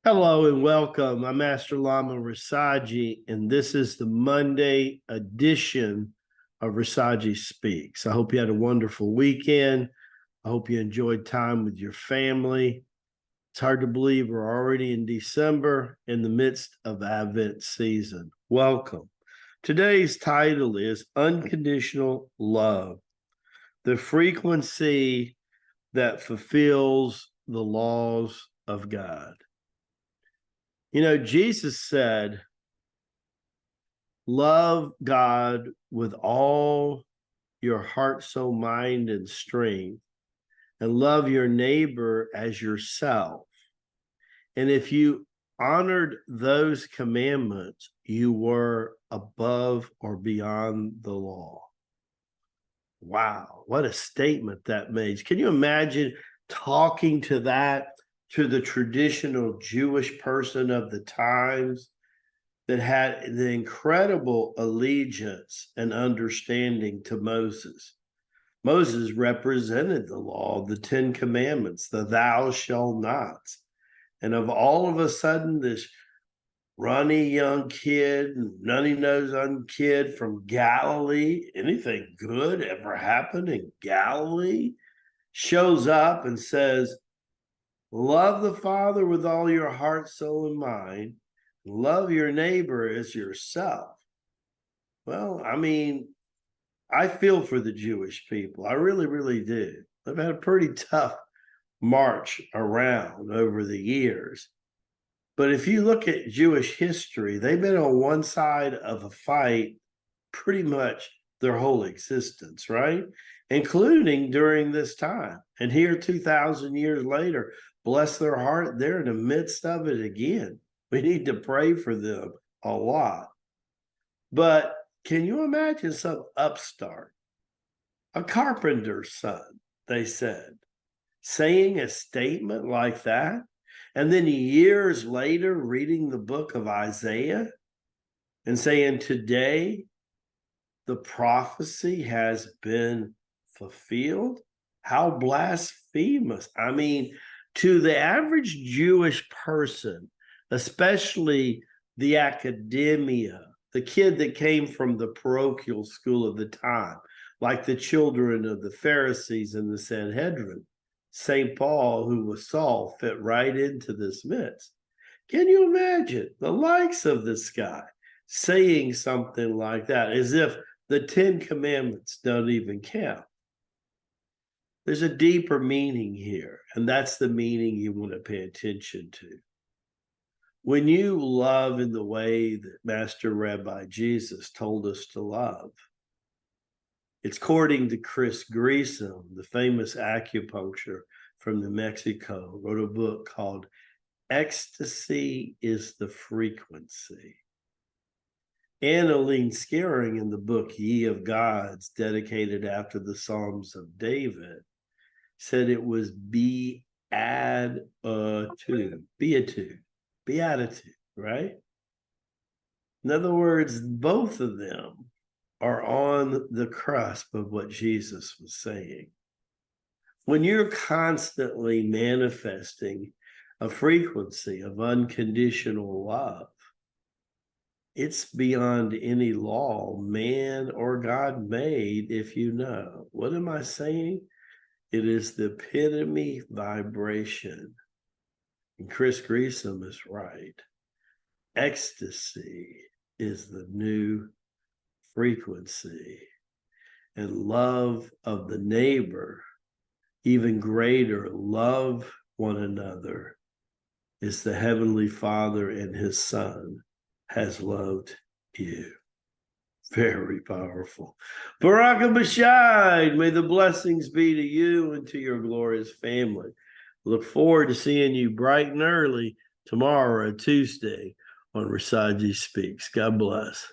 Hello and welcome. I'm Master Lama Rasaji, and this is the Monday edition of Rasaji Speaks. I hope you had a wonderful weekend. I hope you enjoyed time with your family. It's hard to believe we're already in December in the midst of Advent season. Welcome. Today's title is Unconditional Love, the frequency that fulfills the laws of God. You know, Jesus said, love God with all your heart, soul, mind, and strength, and love your neighbor as yourself. And if you honored those commandments, you were above or beyond the law. Wow, what a statement that makes. Can you imagine talking to that to the traditional Jewish person of the times that had the incredible allegiance and understanding to Moses? Moses represented the law, the 10 commandments, the thou shalt nots. And of all of a sudden, this runny young kid, nutty-nosed young kid from Galilee, anything good ever happened in Galilee, shows up and says, love the Father with all your heart, soul, and mind. Love your neighbor as yourself. Well, I mean, I feel for the Jewish people. I really, really do. They've had a pretty tough march around over the years. But if you look at Jewish history, they've been on one side of a fight pretty much their whole existence, right? Including during this time. And here, 2,000 years later, bless their heart, they're in the midst of it again. We need to pray for them a lot. But can you imagine some upstart, a carpenter's son, they said, saying a statement like that? And then years later, reading the book of Isaiah and saying, today, the prophecy has been fulfilled? How blasphemous. I mean, to the average Jewish person, especially the academia, the kid that came from the parochial school of the time, like the children of the Pharisees and the Sanhedrin, St. Paul, who was Saul, fit right into this midst. Can you imagine the likes of this guy saying something like that, as if the 10 commandments don't even count? There's a deeper meaning here, and that's the meaning you want to pay attention to. When you love in the way that Master Rabbi Jesus told us to love, it's according to Chris Greasom, the famous acupuncture from New Mexico, wrote a book called Ecstasy is the Frequency. Annaline Scaring, in the book Ye of Gods, dedicated after the Psalms of David, said it was beatitude, right? In other words, both of them are on the cusp of what Jesus was saying. When you're constantly manifesting a frequency of unconditional love, it's beyond any law man or God made, if you know. What am I saying? It is the epitome vibration. And Chris Greasom is right. Ecstasy is the new frequency, and love of the neighbor, even greater, love one another, is the Heavenly Father and His Son has loved you. Very powerful. Barak B'Shai, may the blessings be to you and to your glorious family. Look forward to seeing you bright and early tomorrow, Tuesday, on Rasaji Speaks. God bless.